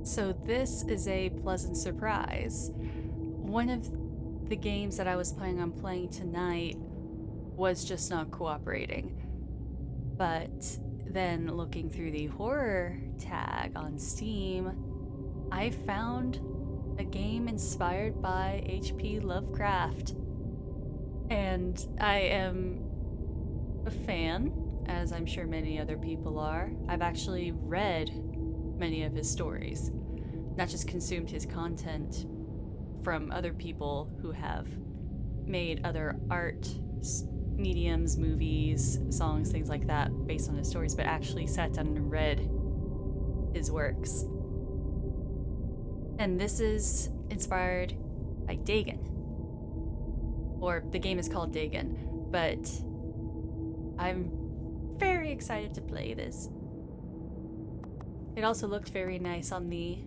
So this is a pleasant surprise. One of the games that I was planning on playing tonight was just not cooperating. But then looking through the horror tag on Steam, I found a game inspired by H.P. Lovecraft. And I am a fan, as I'm sure many other people are. I've actually read many of his stories, not just consumed his content from other people who have made other art mediums, movies, songs, things like that based on his stories, but actually sat down and read his works. And this is inspired by Dagon. Or the game is called Dagon, but I'm very excited to play this. It also looked very nice on the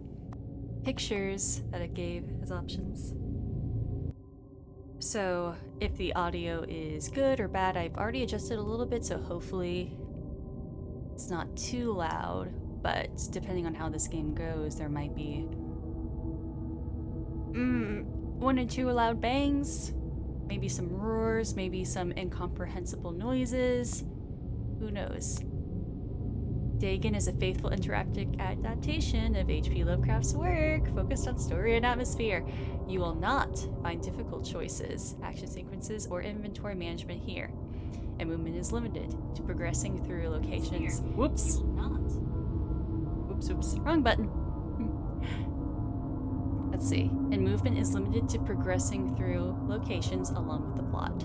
pictures that it gave as options. So if the audio is good or bad, I've already adjusted a little bit, so hopefully it's not too loud, but depending on how this game goes, there might be one or two loud bangs, maybe some roars, maybe some incomprehensible noises. Who knows? Dagon is a faithful interactive adaptation of H.P. Lovecraft's work, focused on story and atmosphere. You will not find difficult choices, action sequences, or inventory management here. And movement is limited to progressing through locations. Whoops! Oops, wrong button. Let's see. And movement is limited to progressing through locations along with the plot.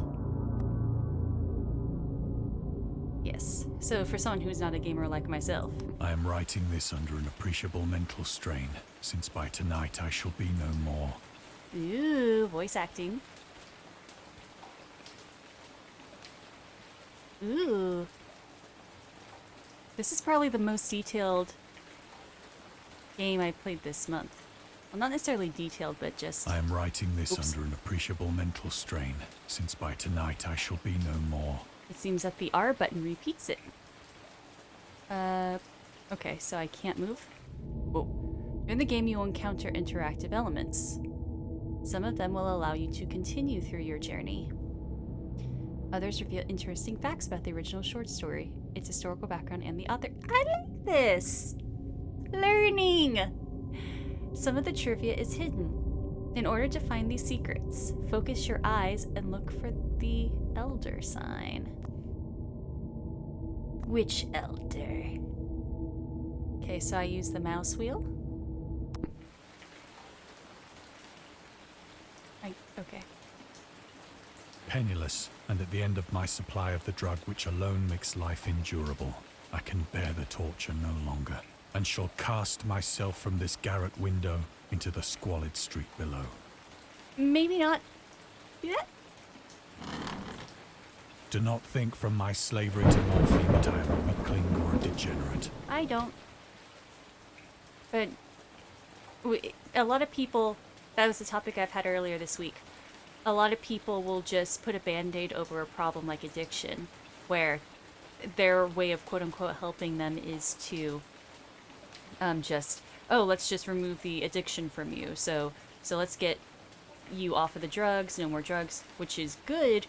Yes. So for someone who's not a gamer like myself. I am writing this under an appreciable mental strain, since by tonight I shall be no more. Ooh, voice acting. Ooh. This is probably the most detailed game I played this month. Well, not necessarily detailed, but just... I am writing this under an appreciable mental strain, since by tonight I shall be no more. It seems that the R button repeats it. Okay, so I can't move? Whoa. In the game, you will encounter interactive elements. Some of them will allow you to continue through your journey. Others reveal interesting facts about the original short story, its historical background, and the author. I like this! Learning! Some of the trivia is hidden. In order to find these secrets, focus your eyes and look for the elder sign. Which elder? Okay, so I use the mouse wheel. Okay. Penniless, and at the end of my supply of the drug which alone makes life endurable, I can bear the torture no longer, and shall cast myself from this garret window into the squalid street below. Maybe not. Do that? Do not think from my slavery to morphine that I am a weakling or a degenerate. I don't. But a lot of people, that was the topic I've had earlier this week. A lot of people will just put a band-aid over a problem like addiction, where their way of quote-unquote helping them is to let's just remove the addiction from you. So let's get you off of the drugs, no more drugs, which is good,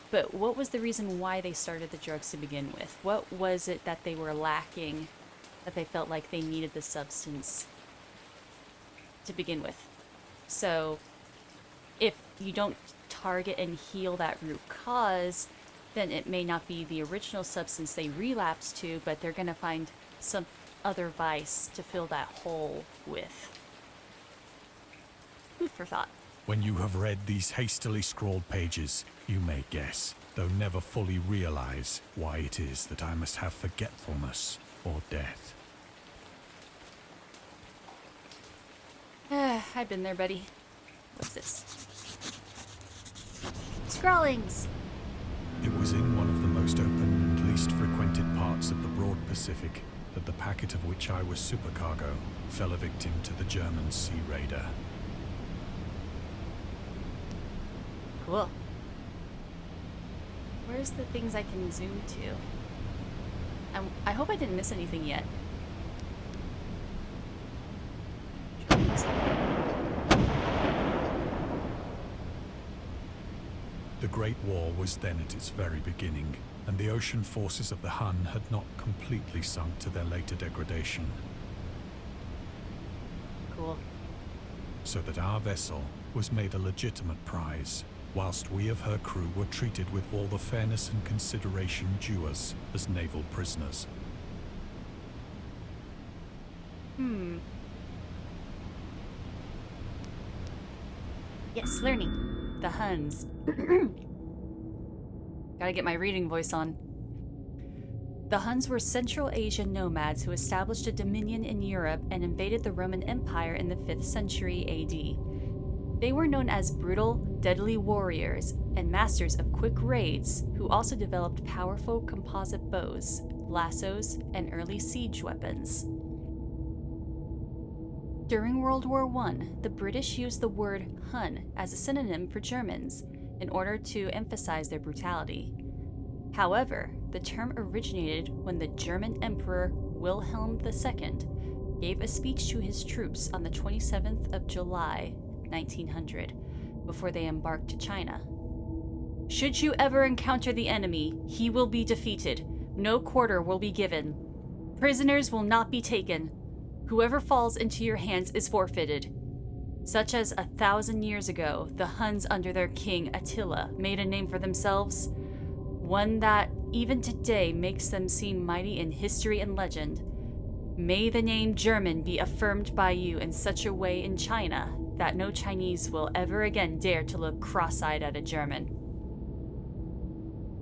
but what was the reason why they started the drugs to begin with? What was it that they were lacking, that they felt like they needed the substance to begin with? So if you don't target and heal that root cause, then it may not be the original substance they relapse to, but they're going to find some other vice to fill that hole with. Food for thought. When you have read these hastily scrawled pages, you may guess, though never fully realize, why it is that I must have forgetfulness or death. I've been there, buddy. What's this? Scrawlings! It was in one of the most open and least frequented parts of the broad Pacific that the packet of which I was supercargo fell a victim to the German sea raider. Cool. Where's the things I can zoom to? I hope I didn't miss anything yet. The Great War was then at its very beginning, and the ocean forces of the Hun had not completely sunk to their later degradation, Cool. so that our vessel was made a legitimate prize, whilst we of her crew were treated with all the fairness and consideration due us as naval prisoners. Yes, learning. The Huns. Gotta get my reading voice on. The Huns were Central Asian nomads who established a dominion in Europe and invaded the Roman Empire in the 5th century AD. They were known as brutal, deadly warriors and masters of quick raids who also developed powerful composite bows, lassos, and early siege weapons. During World War I, the British used the word Hun as a synonym for Germans in order to emphasize their brutality. However, the term originated when the German Emperor Wilhelm II gave a speech to his troops on the 27th of July, 1900, before they embarked to China. "Should you ever encounter the enemy, he will be defeated. No quarter will be given. Prisoners will not be taken. Whoever falls into your hands is forfeited." Such as 1,000 years ago, the Huns under their king Attila made a name for themselves, one that even today makes them seem mighty in history and legend. May the name German be affirmed by you in such a way in China that no Chinese will ever again dare to look cross-eyed at a German.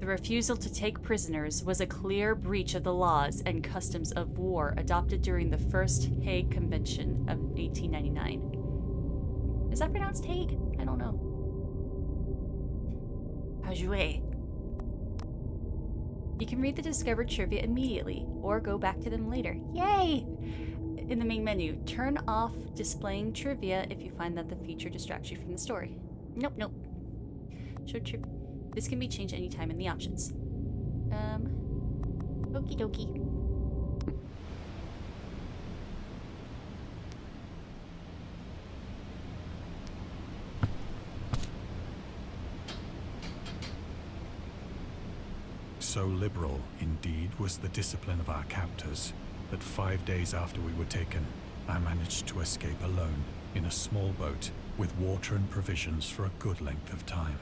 The refusal to take prisoners was a clear breach of the laws and customs of war adopted during the First Hague Convention of 1899. Is that pronounced Hague? I don't know. Ajoué. You can read the discovered trivia immediately, or go back to them later. Yay! In the main menu, turn off displaying trivia if you find that the feature distracts you from the story. Nope. Show trivia. This can be changed anytime in the options. Okie dokie. So liberal, indeed, was the discipline of our captors, that 5 days after we were taken, I managed to escape alone in a small boat with water and provisions for a good length of time.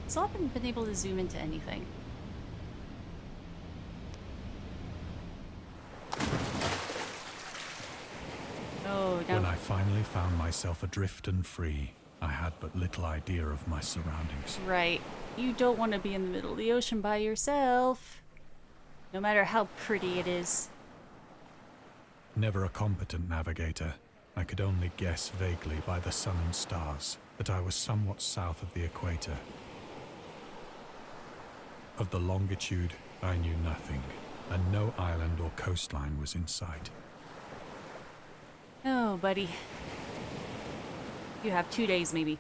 So I haven't been able to zoom into anything. Oh, no. When I finally found myself adrift and free, I had but little idea of my surroundings. Right. You don't want to be in the middle of the ocean by yourself. No matter how pretty it is. Never a competent navigator, I could only guess vaguely by the sun and stars that I was somewhat south of the equator. Of the longitude, I knew nothing, and no island or coastline was in sight. Oh, buddy. You have 2 days, maybe.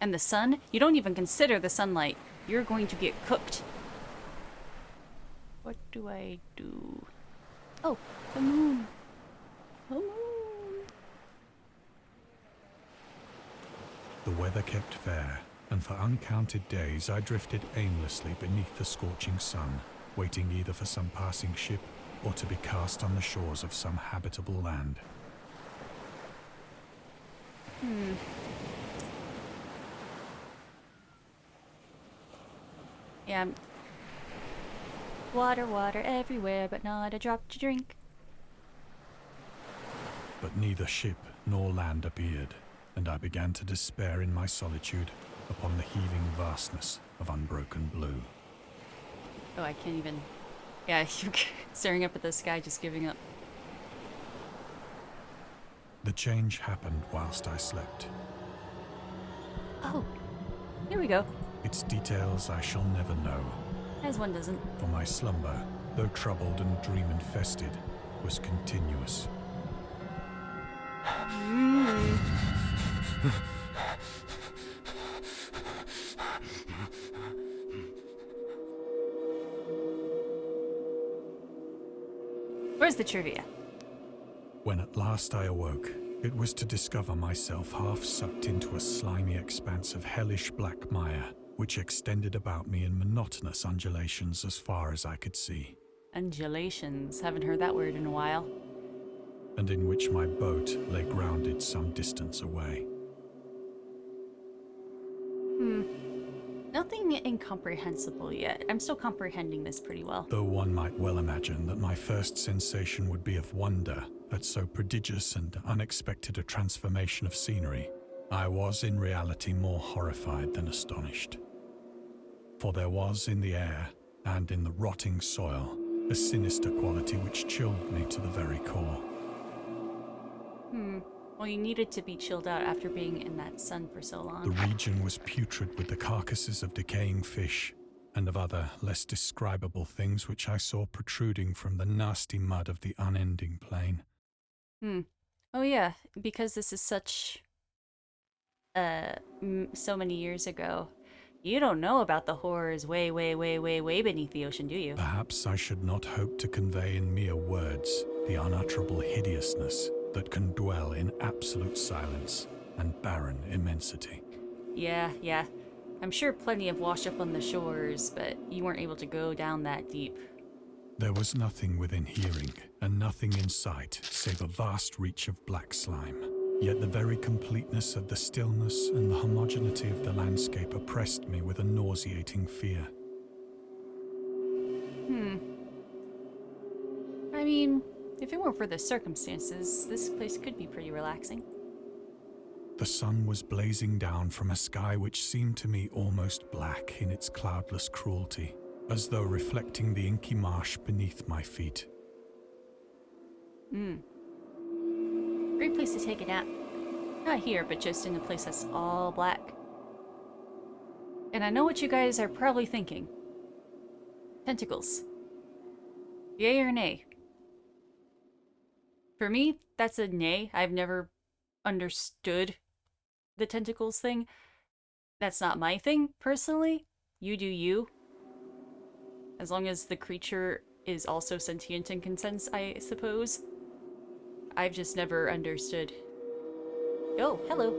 And the sun? You don't even consider the sunlight. You're going to get cooked. What do I do? Oh, the moon. The moon. The weather kept fair, and for uncounted days I drifted aimlessly beneath the scorching sun, waiting either for some passing ship or to be cast on the shores of some habitable land. Yeah. Water everywhere, but not a drop to drink. But neither ship nor land appeared, and I began to despair in my solitude upon the heaving vastness of unbroken blue. Oh, I can't even... Yeah, you're staring up at the sky, just giving up. The change happened whilst I slept. Oh, here we go. Its details I shall never know, As one doesn't. for my slumber, though troubled and dream-infested, was continuous. Where's the trivia? When at last I awoke, It was to discover myself half sucked into a slimy expanse of hellish black mire, which extended about me in monotonous undulations as far as I could see. Undulations. Haven't heard that word in a while. And in which my boat lay grounded some distance away. Nothing incomprehensible yet. I'm still comprehending this pretty well. Though one might well imagine that my first sensation would be of wonder at so prodigious and unexpected a transformation of scenery, I was in reality more horrified than astonished. For there was in the air, and in the rotting soil, a sinister quality which chilled me to the very core. Well, you needed to be chilled out after being in that sun for so long. The region was putrid with the carcasses of decaying fish, and of other, less describable things which I saw protruding from the nasty mud of the unending plain. Oh yeah, because this is such... so many years ago. You don't know about the horrors way, way, way, way, way beneath the ocean, do you? Perhaps I should not hope to convey in mere words the unutterable hideousness that can dwell in absolute silence and barren immensity. Yeah. I'm sure plenty have washed up on the shores, but you weren't able to go down that deep. There was nothing within hearing, and nothing in sight, save a vast reach of black slime. Yet the very completeness of the stillness and the homogeneity of the landscape oppressed me with a nauseating fear. I mean, if it weren't for the circumstances, this place could be pretty relaxing. The sun was blazing down from a sky which seemed to me almost black in its cloudless cruelty, as though reflecting the inky marsh beneath my feet. Great place to take a nap. Not here, but just in a place that's all black. And I know what you guys are probably thinking. Tentacles. Yay or nay? For me, that's a nay. I've never understood the tentacles thing. That's not my thing, personally. You do you. As long as the creature is also sentient and consents, I suppose. I've just never understood. Oh, hello.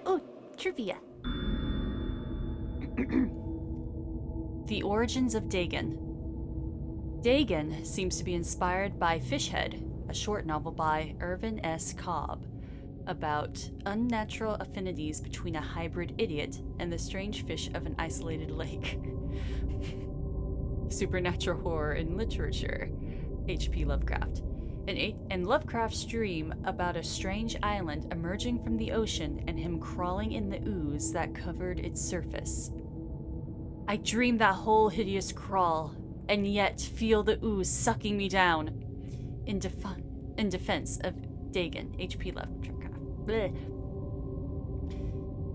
Oh, trivia. The origins of Dagon. Dagon seems to be inspired by Fishhead, a short novel by Irvin S. Cobb, about unnatural affinities between a hybrid idiot and the strange fish of an isolated lake. Supernatural horror in literature. H.P. Lovecraft. And Lovecraft's dream about a strange island emerging from the ocean and him crawling in the ooze that covered its surface. I dreamed that whole hideous crawl, and yet feel the ooze sucking me down. In defense of Dagon, H.P. Lovecraft. Blech.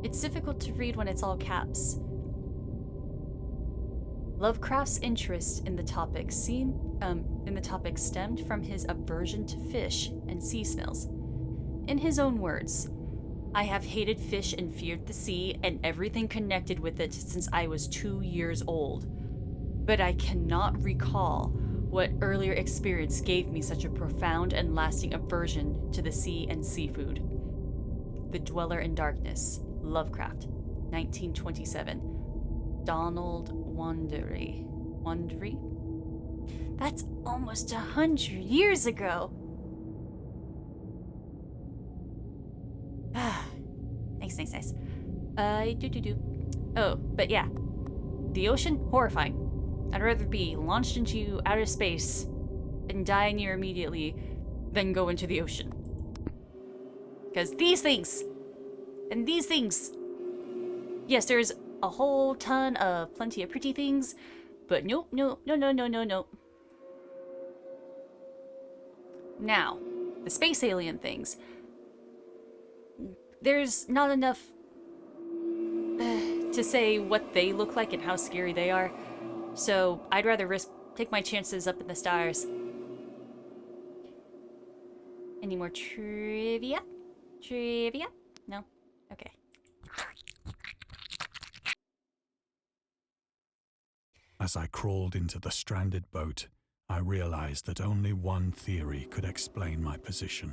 It's difficult to read when it's all caps. Lovecraft's interest in the topic stemmed from his aversion to fish and sea smells. In his own words, "I have hated fish and feared the sea and everything connected with it since I was 2 years old. But I cannot recall what earlier experience gave me such a profound and lasting aversion to the sea and seafood." The Dweller in Darkness, Lovecraft, 1927. Donald Wandry. That's almost 100 years ago. Nice. Oh, but yeah. The ocean, horrifying. I'd rather be launched into outer space and die near immediately than go into the ocean. Because these things, yes, there's a whole ton of plenty of pretty things, but no. Now, the space alien things. There's not enough to say what they look like and how scary they are, so I'd rather take my chances up in the stars. Any more trivia? No? Okay. As I crawled into the stranded boat, I realized that only one theory could explain my position.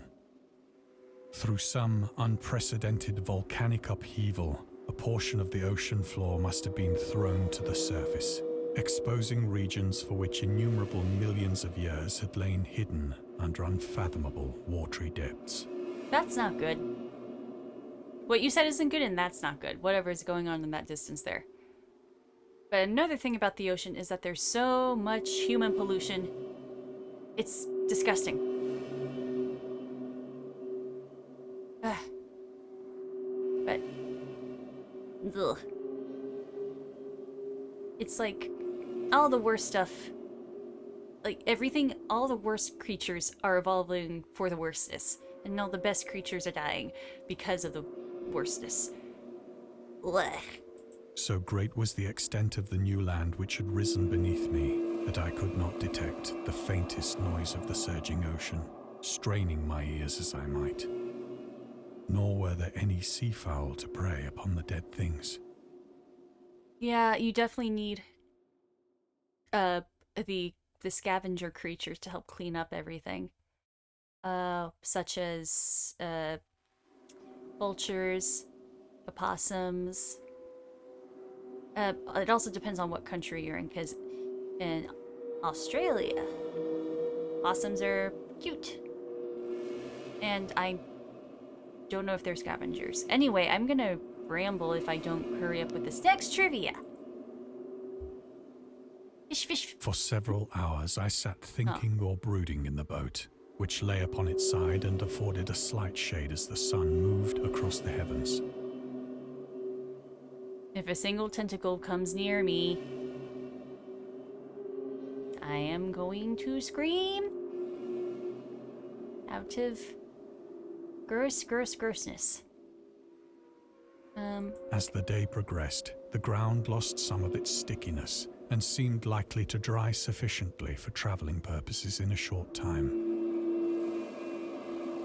Through some unprecedented volcanic upheaval, a portion of the ocean floor must have been thrown to the surface, exposing regions for which innumerable millions of years had lain hidden under unfathomable watery depths. That's not good. What you said isn't good, and that's not good. Whatever is going on in that distance there. But another thing about the ocean is that there's so much human pollution. It's disgusting. But, ugh. It's like all the worst stuff. Like everything, all the worst creatures are evolving for the worstness. And all the best creatures are dying because of the worstness. Blech. So great was the extent of the new land which had risen beneath me that I could not detect the faintest noise of the surging ocean, straining my ears as I might. Nor were there any seafowl to prey upon the dead things. Yeah, you definitely need the scavenger creatures to help clean up everything. Such as vultures, opossums. It also depends on what country you're in, because in Australia, possums are cute. And I don't know if they're scavengers. Anyway, I'm gonna ramble if I don't hurry up with this next trivia. Fish, fish. For several hours I sat thinking or brooding in the boat, which lay upon its side and afforded a slight shade as the sun moved across the heavens. If a single tentacle comes near me, I am going to scream out of grossness. As the day progressed, the ground lost some of its stickiness and seemed likely to dry sufficiently for traveling purposes in a short time.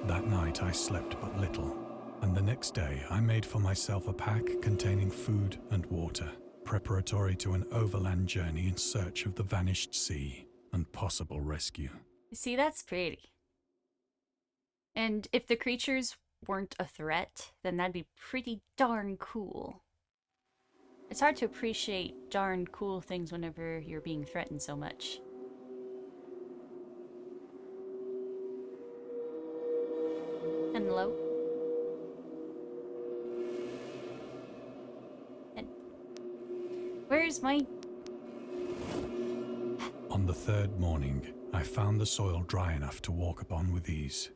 That night I slept but little, and the next day I made for myself a pack containing food and water, preparatory to an overland journey in search of the vanished sea and possible rescue. See, that's pretty. And if the creatures weren't a threat, then that'd be pretty darn cool. It's hard to appreciate darn cool things whenever you're being threatened so much. Hello? And where's my... On the third morning, I found the soil dry enough to walk upon with ease.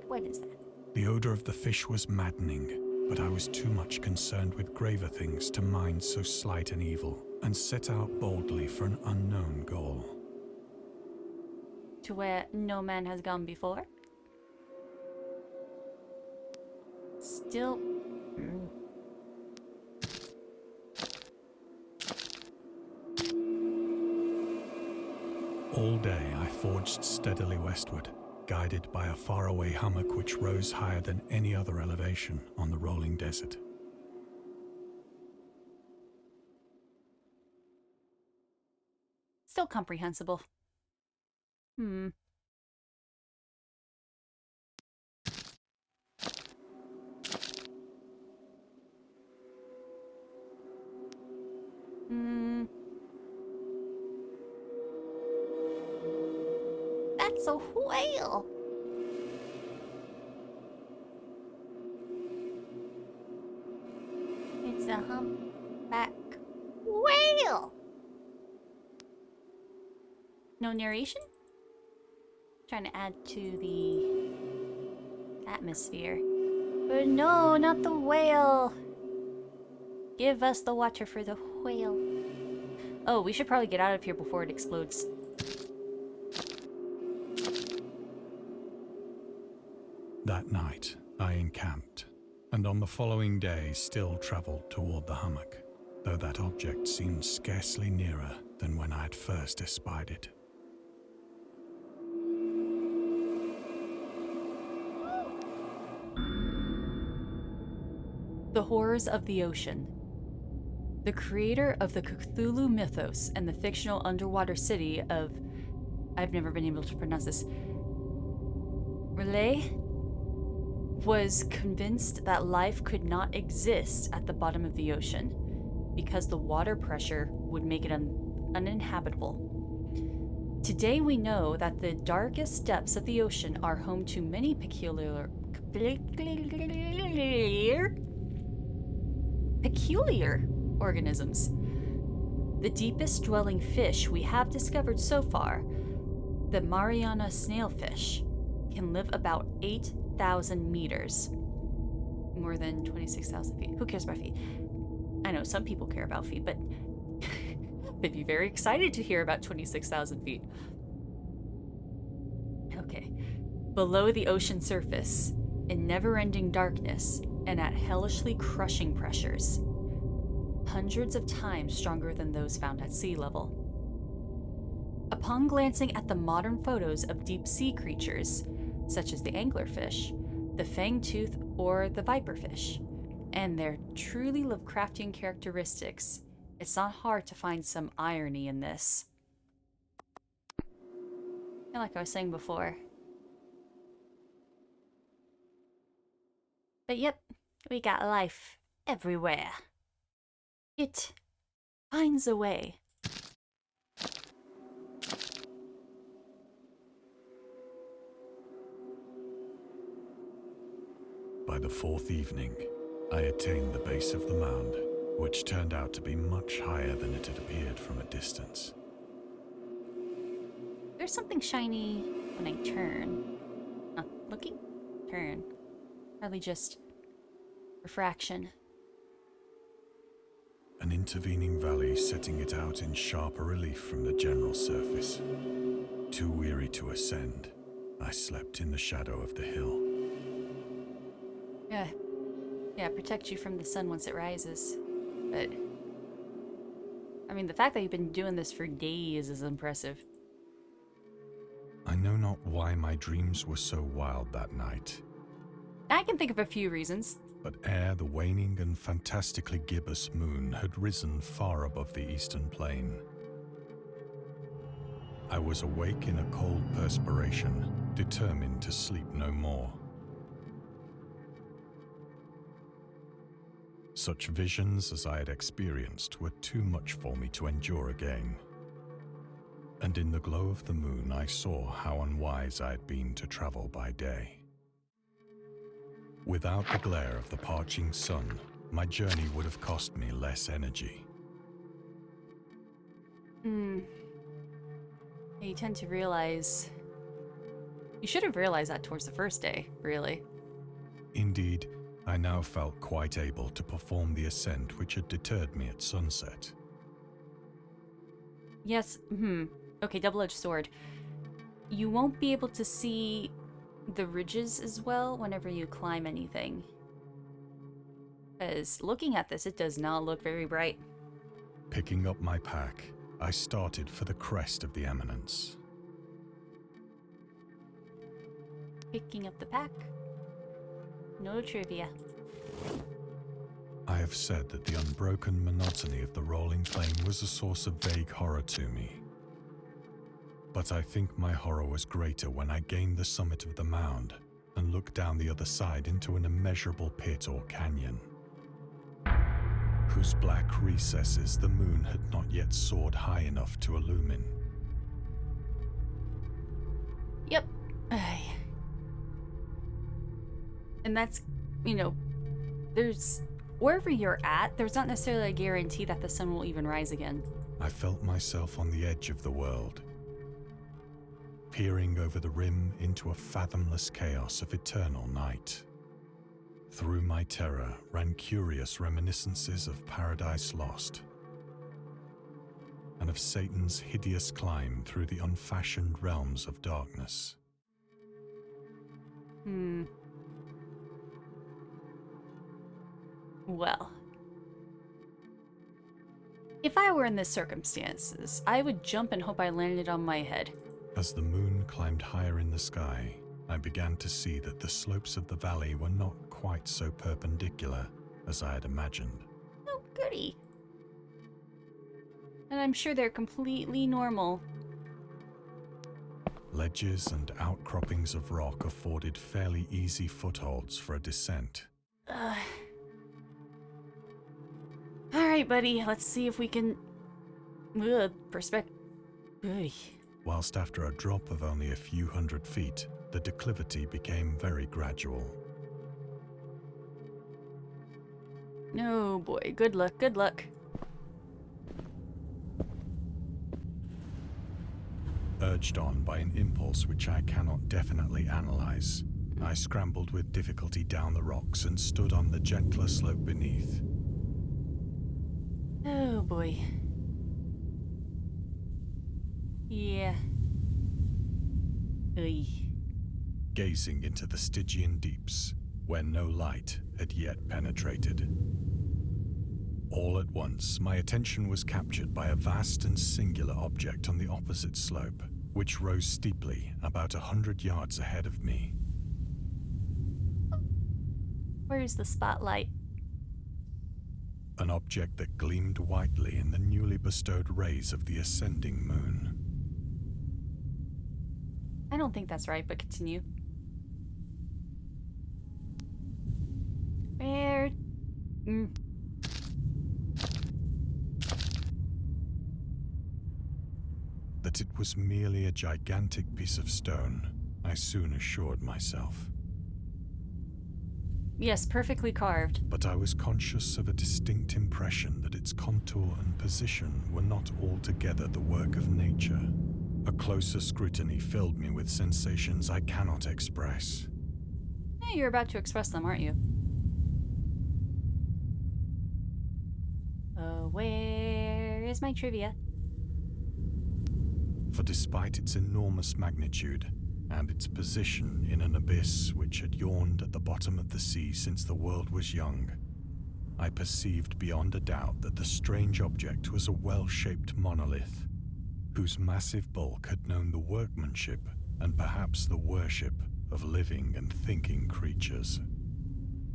What is that? The odor of the fish was maddening, but I was too much concerned with graver things to mind so slight an evil, and set out boldly for an unknown goal. To where no man has gone before? Still... All day I forged steadily westward, guided by a faraway hummock which rose higher than any other elevation on the rolling desert. Still comprehensible. That's a whale! It's a humpback whale! No narration? Trying to add to the atmosphere. But no, not the whale! Give us the water for the whale. Oh, we should probably get out of here before it explodes. That night, I encamped, and on the following day still travelled toward the hummock, though that object seemed scarcely nearer than when I had first espied it. The Horrors of the Ocean. The creator of the Cthulhu mythos and the fictional underwater city of... I've never been able to pronounce this. Relay? Was convinced that life could not exist at the bottom of the ocean because the water pressure would make it uninhabitable. Today we know that the darkest depths of the ocean are home to many peculiar organisms. The deepest dwelling fish we have discovered so far, the Mariana snailfish, can live about 8,000 meters. More than 26,000 feet. Who cares about feet? I know some people care about feet, but they'd be very excited to hear about 26,000 feet. Okay. Below the ocean surface, in never-ending darkness, and at hellishly crushing pressures, hundreds of times stronger than those found at sea level. Upon glancing at the modern photos of deep-sea creatures, such as the anglerfish, the fangtooth, or the viperfish, and their truly Lovecraftian characteristics, it's not hard to find some irony in this. And like I was saying before. But yep, we got life everywhere. It finds a way. By the fourth evening, I attained the base of the mound, which turned out to be much higher than it had appeared from a distance. There's something shiny when I turn. Looking? Turn. Probably just refraction. An intervening valley setting it out in sharper relief from the general surface. Too weary to ascend, I slept in the shadow of the hill. Yeah, protect you from the sun once it rises. But, I mean, the fact that you've been doing this for days is impressive. I know not why my dreams were so wild that night. I can think of a few reasons. But ere the waning and fantastically gibbous moon had risen far above the eastern plain, I was awake in a cold perspiration, determined to sleep no more. Such visions as I had experienced were too much for me to endure again. And in the glow of the moon I saw how unwise I had been to travel by day. Without the glare of the parching sun, my journey would have cost me less energy. You tend to realize... You should have realized that towards the first day, really. Indeed, I now felt quite able to perform the ascent which had deterred me at sunset. Yes, okay, double-edged sword. You won't be able to see the ridges as well whenever you climb anything. Because looking at this, it does not look very bright. Picking up my pack, I started for the crest of the eminence. Picking up the pack. No trivia. I have said that the unbroken monotony of the rolling plain was a source of vague horror to me. But I think my horror was greater when I gained the summit of the mound and looked down the other side into an immeasurable pit or canyon, whose black recesses the moon had not yet soared high enough to illumine. Yep. And that's, there's... Wherever you're at, there's not necessarily a guarantee that the sun will even rise again. I felt myself on the edge of the world, peering over the rim into a fathomless chaos of eternal night. Through my terror ran curious reminiscences of Paradise Lost, and of Satan's hideous climb through the unfashioned realms of darkness. Well, if I were in this circumstances, I would jump and hope I landed on my head. As the moon climbed higher in the sky, I began to see that the slopes of the valley were not quite so perpendicular as I had imagined. Oh, goody. And I'm sure they're completely normal. Ledges and outcroppings of rock afforded fairly easy footholds for a descent. Alright, buddy, let's see if we can... perspective. Whilst after a drop of only a few hundred feet, the declivity became very gradual. No, boy, good luck, good luck. Urged on by an impulse which I cannot definitely analyze, I scrambled with difficulty down the rocks and stood on the gentler slope beneath. Oh, boy. Yeah. Oy. Gazing into the Stygian deeps, where no light had yet penetrated. All at once, my attention was captured by a vast and singular object on the opposite slope, which rose steeply about 100 yards ahead of me. Where's the spotlight? An object that gleamed whitely in the newly bestowed rays of the ascending moon. I don't think that's right, but continue. Where? That it was merely a gigantic piece of stone, I soon assured myself. Yes, perfectly carved. But I was conscious of a distinct impression that its contour and position were not altogether the work of nature. A closer scrutiny filled me with sensations I cannot express. Yeah, you're about to express them, aren't you? Where is my trivia? For despite its enormous magnitude, and its position in an abyss which had yawned at the bottom of the sea since the world was young, I perceived beyond a doubt that the strange object was a well-shaped monolith, whose massive bulk had known the workmanship and perhaps the worship of living and thinking creatures.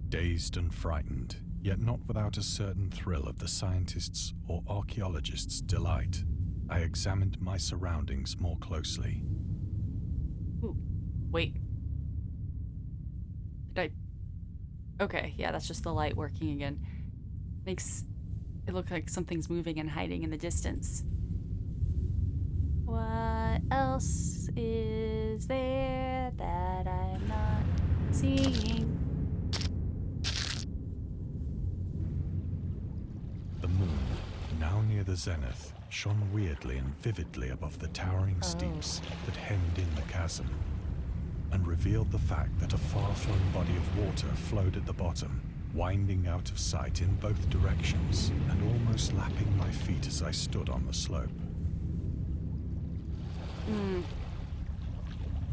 Dazed and frightened, yet not without a certain thrill of the scientist's or archaeologist's delight, I examined my surroundings more closely. Ooh, wait. Did I... Okay, yeah, that's just the light working again. Makes it look like something's moving and hiding in the distance. What else is there that I'm not seeing? The moon, now near the zenith, shone weirdly and vividly above the towering steeps that hemmed in the chasm, and revealed the fact that a far-flung body of water flowed at the bottom, winding out of sight in both directions and almost lapping my feet as I stood on the slope.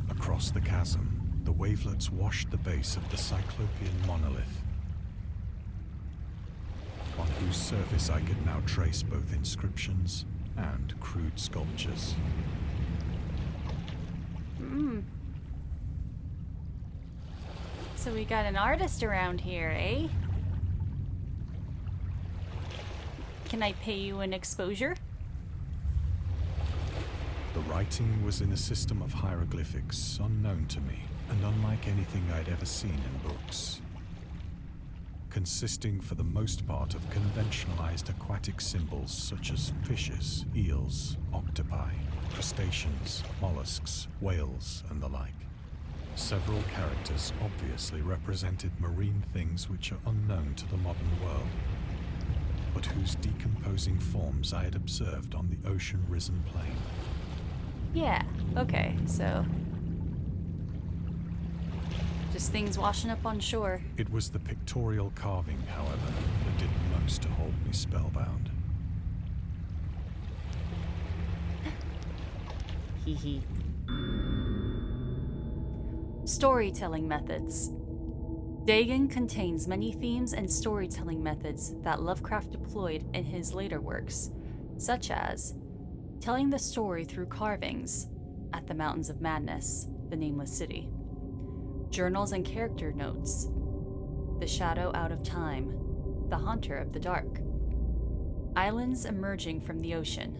Across the chasm, the wavelets washed the base of the cyclopean monolith, on whose surface I could now trace both inscriptions and crude sculptures. So we got an artist around here, eh? Can I pay you an exposure? The writing was in a system of hieroglyphics unknown to me and unlike anything I'd ever seen in books, consisting for the most part of conventionalized aquatic symbols such as fishes, eels, octopi, crustaceans, mollusks, whales, and the like. Several characters obviously represented marine things which are unknown to the modern world, but whose decomposing forms I had observed on the ocean-risen plain. Yeah, okay, so... just things washing up on shore. It was the pictorial carving, however, that did most to hold me spellbound. Hee hee. Storytelling methods. Dagon contains many themes and storytelling methods that Lovecraft deployed in his later works, such as telling the story through carvings at the Mountains of Madness, the Nameless City, journals and character notes, The Shadow Out of Time, the Haunter of the Dark. Islands emerging from the ocean,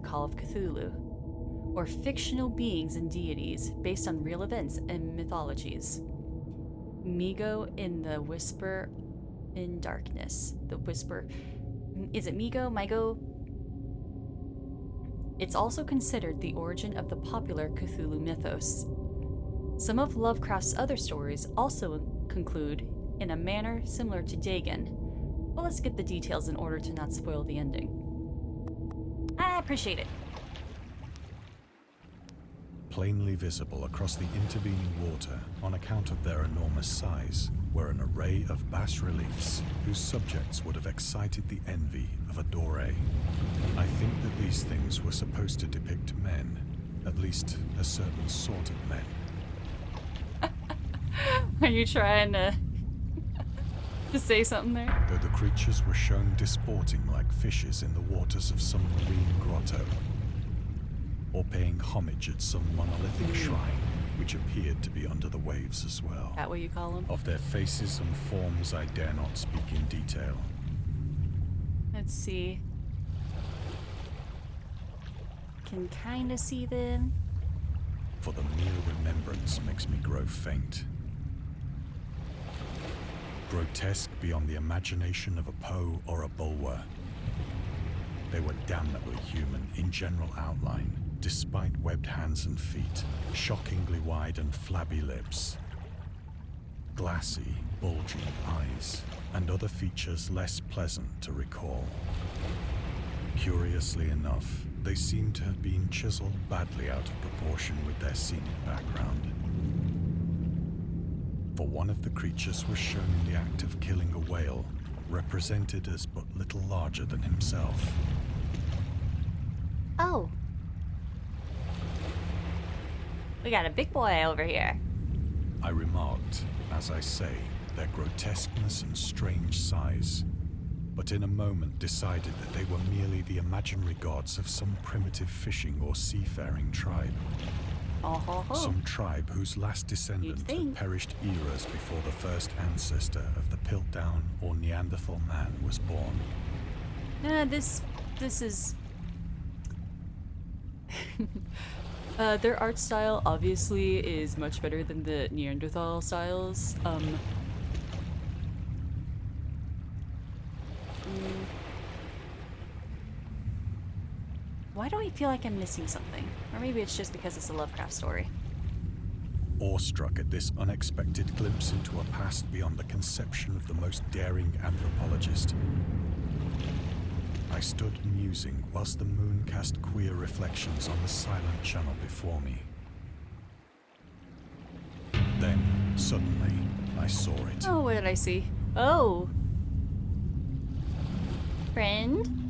the Call of Cthulhu, or fictional beings and deities based on real events and mythologies. Migo in the Whisper in Darkness. The Whisper. Is it Migo? Migo? It's also considered the origin of the popular Cthulhu mythos. Some of Lovecraft's other stories also conclude in a manner similar to Dagon. Well, let's get the details in order to not spoil the ending. I appreciate it. Plainly visible across the intervening water on account of their enormous size were an array of bas-reliefs whose subjects would have excited the envy of a doré. I think that these things were supposed to depict men, at least a certain sort of men. Are you trying to say something there? Though the creatures were shown disporting like fishes in the waters of some marine grotto, or paying homage at some monolithic shrine, which appeared to be under the waves as well. That what you call them? Of their faces and forms I dare not speak in detail. Let's see. Can kind of see them. For the mere remembrance makes me grow faint. Grotesque beyond the imagination of a Poe or a Bulwer. They were damnably human in general outline, despite webbed hands and feet, shockingly wide and flabby lips, glassy, bulging eyes, and other features less pleasant to recall. Curiously enough, they seem to have been chiseled badly out of proportion with their scenic background. For one of the creatures was shown in the act of killing a whale, represented as but little larger than himself. Oh. We got a big boy over here. I remarked, as I say, their grotesqueness and strange size, but in a moment decided that they were merely the imaginary gods of some primitive fishing or seafaring tribe. Some tribe whose last descendant had perished eras before the first ancestor of the Piltdown or Neanderthal man was born. This is... their art style obviously is much better than the Neanderthal styles. Why do I feel like I'm missing something? Or maybe it's just because it's a Lovecraft story. Awestruck at this unexpected glimpse into a past beyond the conception of the most daring anthropologist, I stood musing whilst the moon cast queer reflections on the silent channel before me. Then, suddenly, I saw it. Oh, what did I see? Oh! Friend?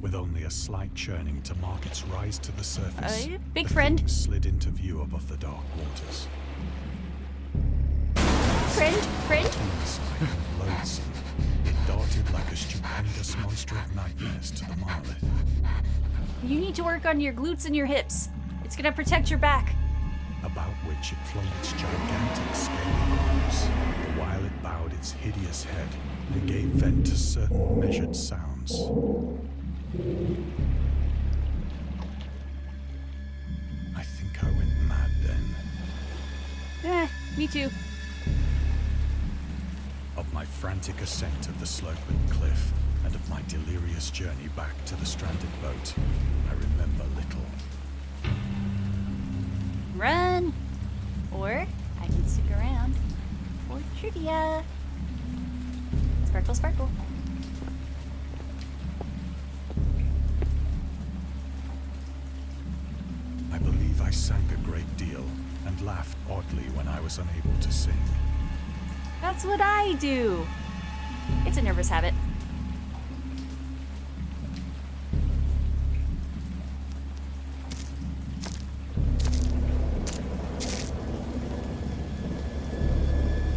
With only a slight churning to mark its rise to the surface, big the friend. thing slid into view above the dark waters. Friend? Inside and loathsome, it darted like a stupendous monster of nightmares to the monolith. You need to work on your glutes and your hips. It's gonna protect your back. About which it flung its gigantic scaly arms, the while it bowed its hideous head and gave vent to certain measured sounds. I think I went mad then. Me too. Of my frantic ascent of the sloping cliff and of my delirious journey back to the stranded boat, I remember little. Run! Or I can stick around for trivia. Sparkle, sparkle. I believe I sang a great deal and laughed oddly when I was unable to sing. That's what I do. It's a nervous habit.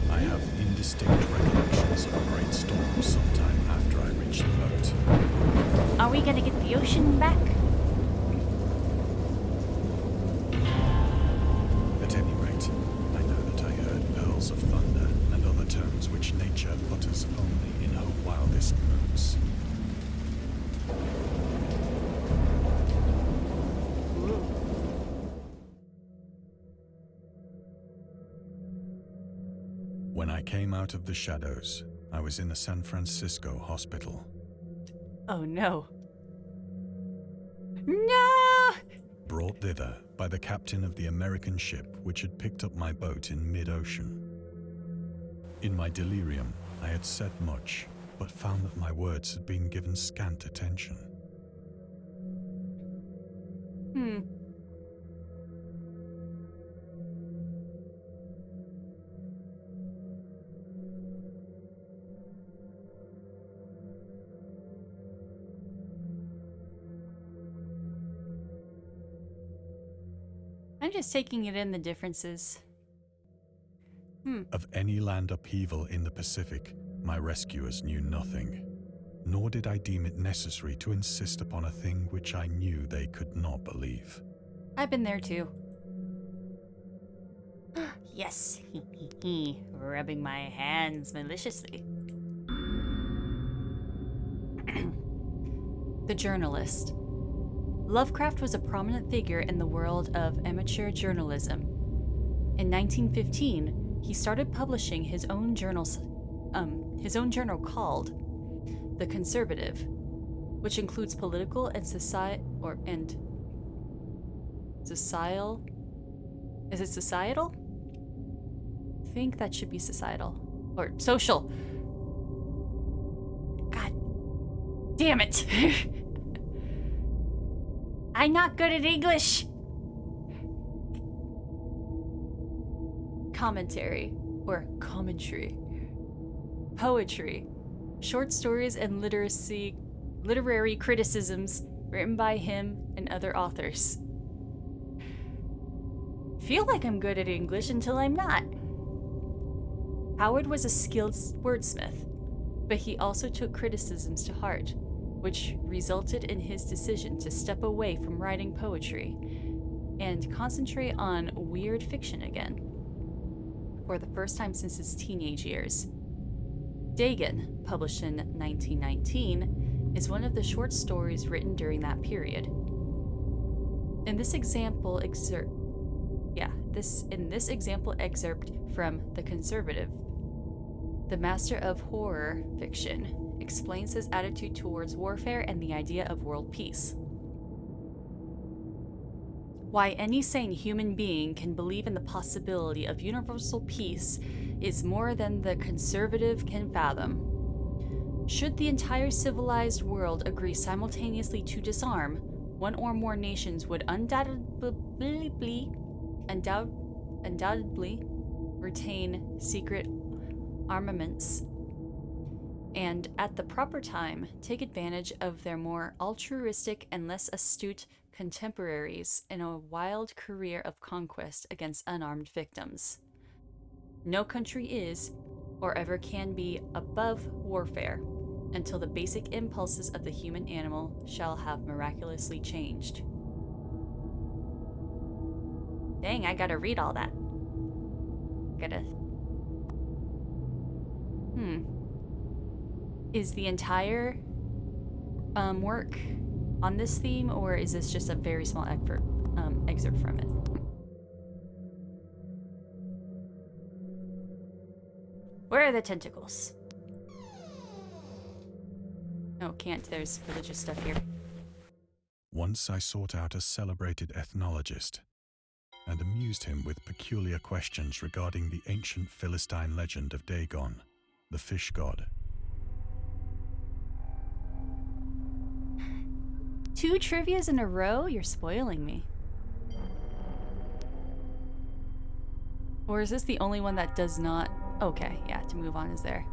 I have indistinct recollections of a great storm sometime after I reached the boat. Are we gonna get the ocean back? At any rate, I know that I heard pearls of thunder and other tones which nature utters When I came out of the shadows, I was in a San Francisco hospital. Oh no. No! Brought thither by the captain of the American ship which had picked up my boat in mid-ocean. In my delirium, I had said much, but found that my words had been given scant attention. I'm just taking it in the differences. Of any land upheaval in the Pacific, my rescuers knew nothing, nor did I deem it necessary to insist upon a thing which I knew they could not believe. I've been there too. Yes, rubbing my hands maliciously. The journalist. Lovecraft was a prominent figure in the world of amateur journalism. In 1915, he started publishing his own journal called The Conservative, which includes political and societal. Is it societal? I think that should be societal or social. God damn it! I'm not good at English. Commentary or commentary, poetry, short stories, and literary criticisms written by him and other authors. Feel like I'm good at English until I'm not. Howard was a skilled wordsmith, but he also took criticisms to heart, which resulted in his decision to step away from writing poetry and concentrate on weird fiction again, for the first time since his teenage years. Dagon, published in 1919, is one of the short stories written during that period. In this example excerpt from The Conservative, the master of horror fiction explains his attitude towards warfare and the idea of world peace. Why any sane human being can believe in the possibility of universal peace is more than the conservative can fathom. Should the entire civilized world agree simultaneously to disarm, one or more nations would undoubtedly retain secret armaments and, at the proper time, take advantage of their more altruistic and less astute contemporaries in a wild career of conquest against unarmed victims. No country is, or ever can be, above warfare until the basic impulses of the human animal shall have miraculously changed. Dang, I gotta read all that. Is the entire work on this theme, or is this just a very small excerpt from it? Where are the tentacles? No, can't. There's religious stuff here. Once I sought out a celebrated ethnologist and amused him with peculiar questions regarding the ancient Philistine legend of Dagon, the fish god. 2 trivias in a row? You're spoiling me. Or is this the only one that does not? Okay, yeah, to move on is there.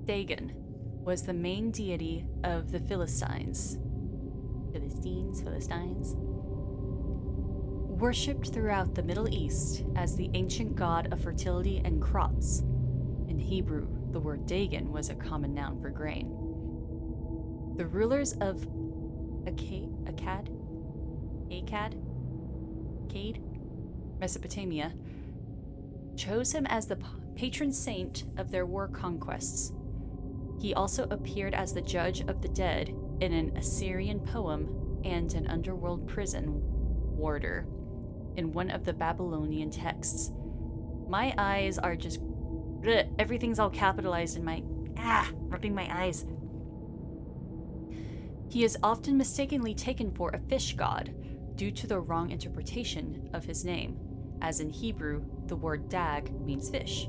Dagon was the main deity of the Philistines. Philistines. Worshipped throughout the Middle East as the ancient god of fertility and crops. In Hebrew, the word Dagon was a common noun for grain. The rulers of Akkad, Mesopotamia, chose him as the patron saint of their war conquests. He also appeared as the judge of the dead in an Assyrian poem and an underworld prison warder in one of the Babylonian texts. My eyes are just... Ugh, everything's all capitalized in my... rubbing my eyes. He is often mistakenly taken for a fish god due to the wrong interpretation of his name, as in Hebrew, the word dag means fish.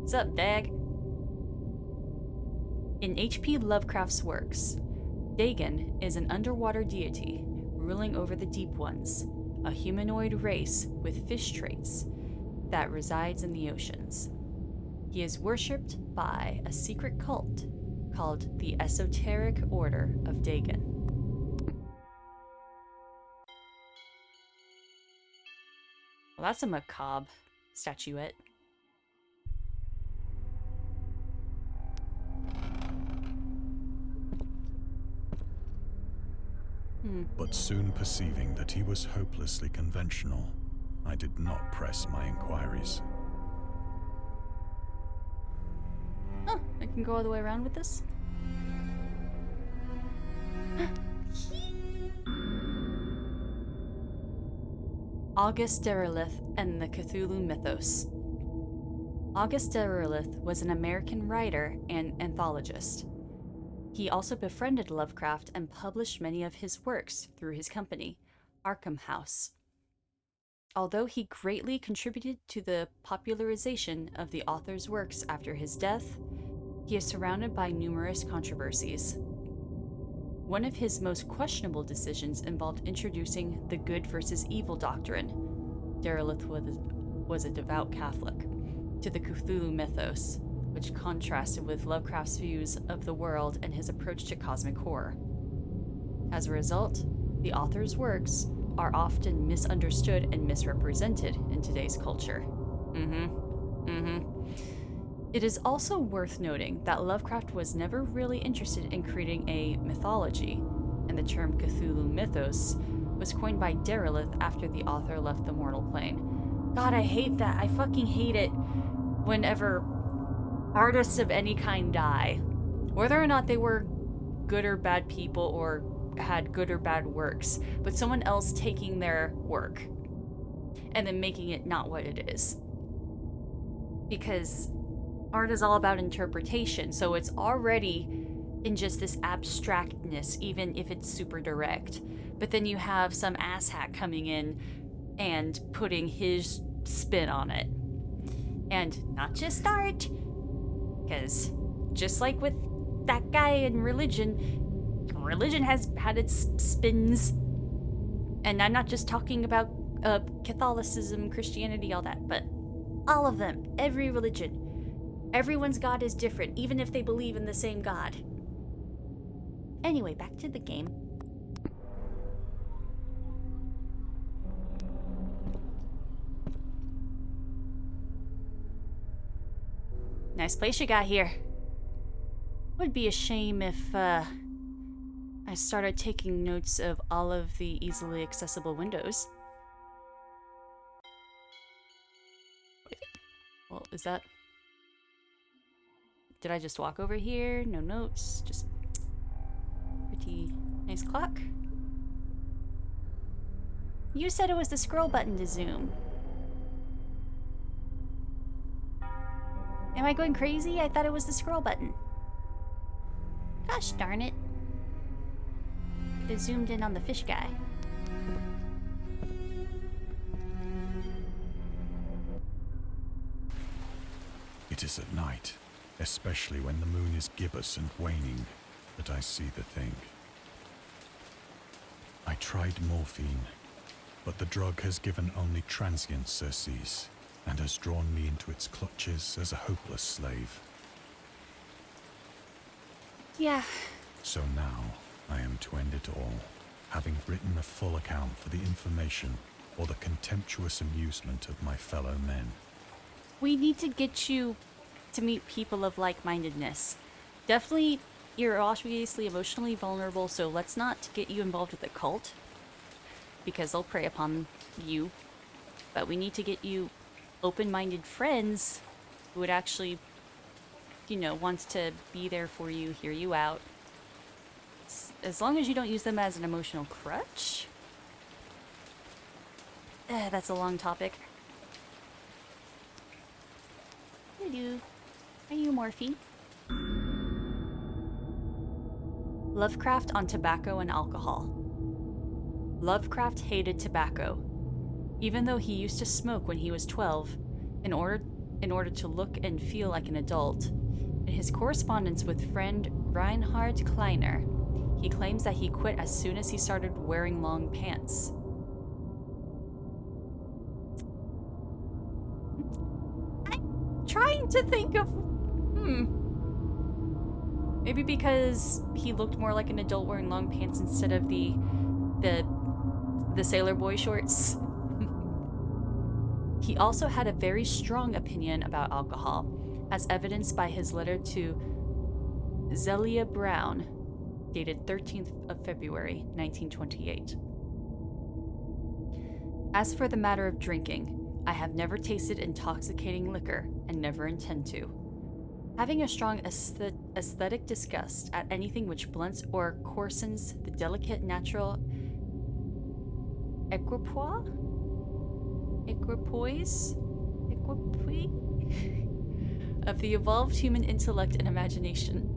What's up, Dag? In H.P. Lovecraft's works, Dagon is an underwater deity ruling over the deep ones, a humanoid race with fish traits that resides in the oceans. He is worshipped by a secret cult called the Esoteric Order of Dagon. Well, that's a macabre statuette. But soon perceiving that he was hopelessly conventional, I did not press my inquiries. Oh, I can go all the way around with this? August Derleth and the Cthulhu Mythos. August Derleth was an American writer and anthologist. He also befriended Lovecraft and published many of his works through his company, Arkham House. Although he greatly contributed to the popularization of the author's works after his death, he is surrounded by numerous controversies. One of his most questionable decisions involved introducing the good versus evil doctrine. Derleth was a devout Catholic, to the Cthulhu mythos, which contrasted with Lovecraft's views of the world and his approach to cosmic horror. As a result, the author's works are often misunderstood and misrepresented in today's culture. It is also worth noting that Lovecraft was never really interested in creating a mythology, and the term Cthulhu mythos was coined by Derleth after the author left the mortal plane. God, I hate that. I fucking hate it whenever artists of any kind die, whether or not they were good or bad people or had good or bad works, but someone else taking their work and then making it not what it is. Because art is all about interpretation, so it's already in just this abstractness, even if it's super direct. But then you have some asshat coming in and putting his spin on it. And not just art, because just like with that guy in religion has had its spins. And I'm not just talking about Catholicism, Christianity, all that, but all of them, every religion. Everyone's God is different, even if they believe in the same God. Anyway, back to the game. Nice place you got here. Would be a shame if, I started taking notes of all of the easily accessible windows. Well, is that... Did I just walk over here? No notes, just... Pretty nice clock. You said it was the scroll button to zoom. Am I going crazy? I thought it was the scroll button. Gosh darn it. Could have zoomed in on the fish guy. It is at night, especially when the moon is gibbous and waning, that I see the thing. I tried morphine, but the drug has given only transient surcease, and has drawn me into its clutches as a hopeless slave. Yeah. So now, I am to end it all, having written a full account for the information or the contemptuous amusement of my fellow men. We need to get you to meet people of like-mindedness. Definitely, you're obviously emotionally vulnerable, so let's not get you involved with a cult, because they'll prey upon you. But we need to get you open-minded friends who would actually, you know, wants to be there for you, hear you out. As long as you don't use them as an emotional crutch. That's a long topic. Hello. Are you Morphe? Lovecraft on tobacco and alcohol. Lovecraft hated tobacco. Even though he used to smoke when he was 12, in order to look and feel like an adult. In his correspondence with friend Reinhard Kleiner, he claims that he quit as soon as he started wearing long pants. I'm trying to think of... Maybe because he looked more like an adult wearing long pants instead of the sailor boy shorts. He also had a very strong opinion about alcohol, as evidenced by his letter to Zelia Brown, dated 13th of February, 1928. As for the matter of drinking, I have never tasted intoxicating liquor and never intend to. Having a strong aesthetic disgust at anything which blunts or coarsens the delicate natural equipoise of the evolved human intellect and imagination.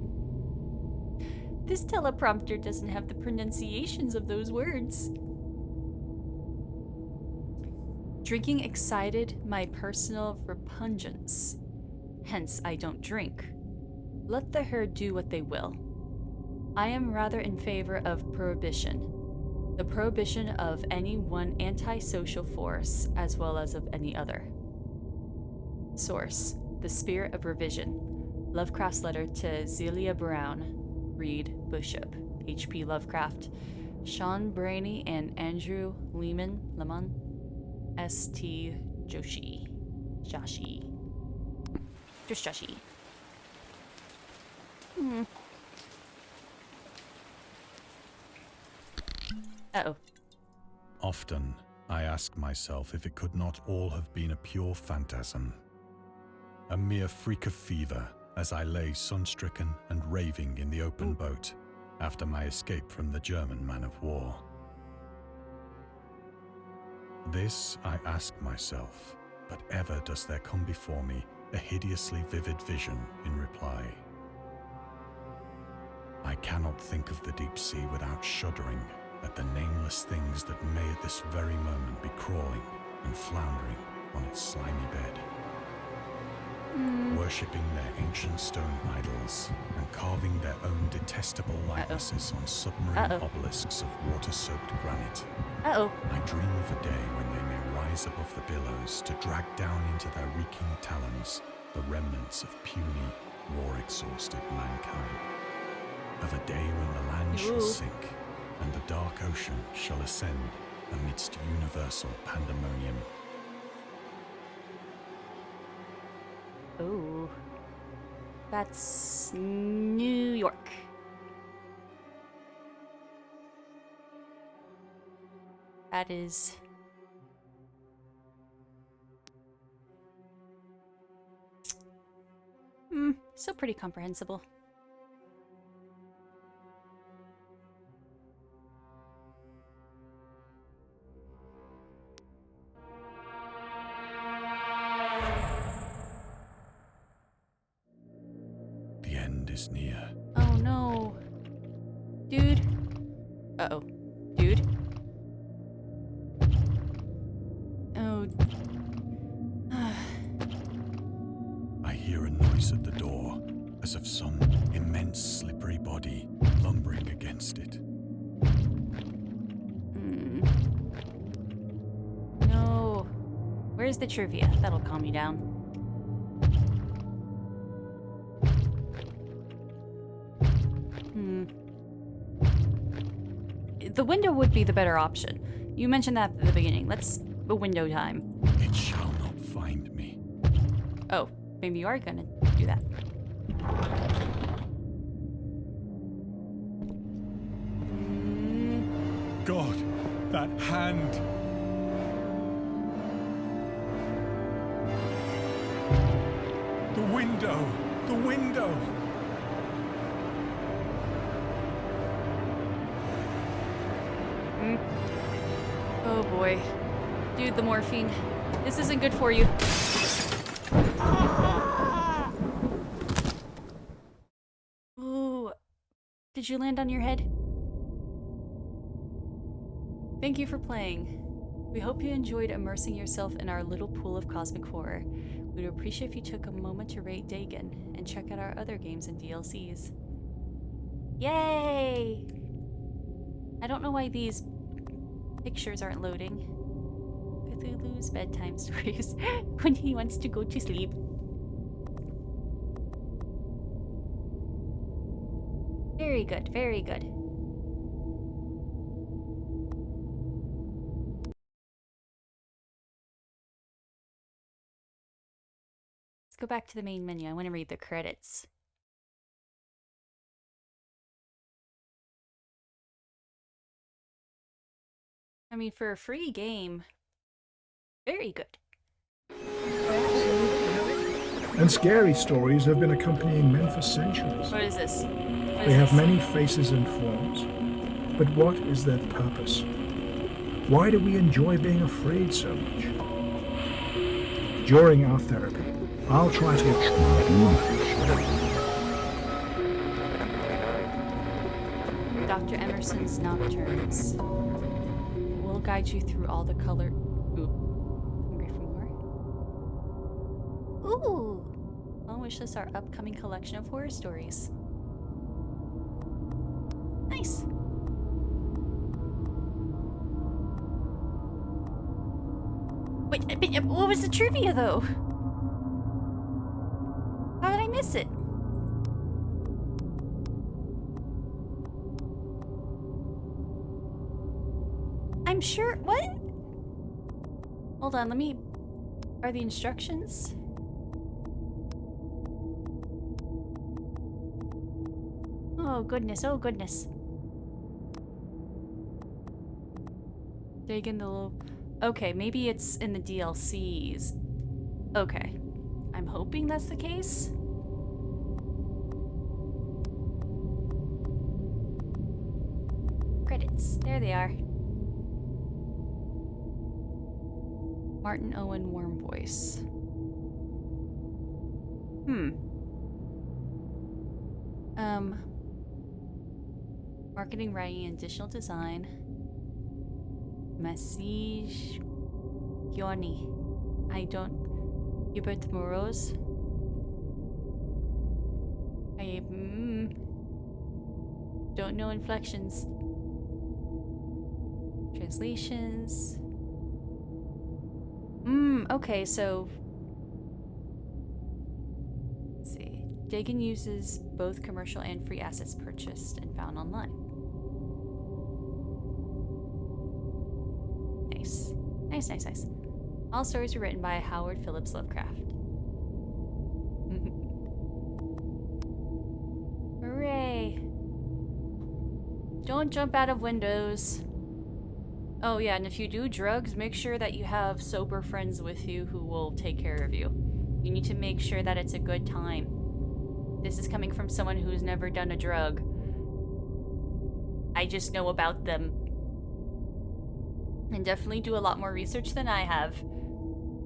This teleprompter doesn't have the pronunciations of those words. Drinking excited my personal repugnance. Hence, I don't drink. Let the herd do what they will. I am rather in favor of prohibition. The prohibition of any one antisocial force as well as of any other. Source: The Spirit of Revision. Lovecraft's letter to Zelia Brown, Reed Bishop, H.P. Lovecraft, Sean Brainey and Andrew Lemon, S.T. Joshi. Just Joshi. Uh-oh. Often, I ask myself if it could not all have been a pure phantasm. A mere freak of fever as I lay sun-stricken and raving in the open boat after my escape from the German man-of-war. This I ask myself, but ever does there come before me a hideously vivid vision in reply. I cannot think of the deep sea without shuddering at the nameless things that may at this very moment be crawling and floundering on its slimy bed, worshipping their ancient stone idols and carving their own detestable likenesses on submarine obelisks of water-soaked granite. I dream of a day when they may rise above the billows to drag down into their reeking talons the remnants of puny, war-exhausted mankind. Of a day when the land shall sink and the dark ocean shall ascend amidst universal pandemonium. Oh, that's New York. That is... still pretty comprehensible. The end is near. Oh no. Dude. Uh-oh. Dude. Oh. I hear a noise at the door, as of some immense slippery body lumbering against it. No. Where's the trivia? That'll calm you down. The window would be the better option. You mentioned that at the beginning. Let's a window time. It shall not find me. Oh, maybe you are gonna do that. God, that hand! The window! The window! Oh boy. Dude, the morphine. This isn't good for you. Ooh. Did you land on your head? Thank you for playing. We hope you enjoyed immersing yourself in our little pool of cosmic horror. We'd appreciate if you took a moment to rate Dagon and check out our other games and DLCs. Yay! I don't know why these pictures aren't loading. Cthulhu's bedtime stories when he wants to go to sleep. Very good, very good. Let's go back to the main menu. I want to read the credits. I mean, for a free game, very good. And scary stories have been accompanying men for centuries. What is this? They have many faces and forms. But what is their purpose? Why do we enjoy being afraid so much? During our therapy, I'll try to Dr. Emerson's Nocturnes. We'll guide you through all the color. Ooh. Hungry for more? Ooh! On wish list our upcoming collection of horror stories. Nice! Wait, what was the trivia though? How did I miss it? I'm sure. What? Hold on, let me. Are the instructions? Oh goodness, oh goodness. Dagon the little. Okay, maybe it's in the DLCs. Okay. I'm hoping that's the case. Credits. There they are. Martin Owen Worm Voice. Marketing, writing, and additional design. Message Gioni. I don't. Hubert Moroz. I don't know inflections. Translations. Okay, so let's see. Dagon uses both commercial and free assets purchased and found online. Nice. Nice, nice, nice. All stories were written by Howard Phillips Lovecraft. Hooray! Don't jump out of windows. Oh yeah, and if you do drugs, make sure that you have sober friends with you who will take care of you. You need to make sure that it's a good time. This is coming from someone who's never done a drug. I just know about them. And definitely do a lot more research than I have.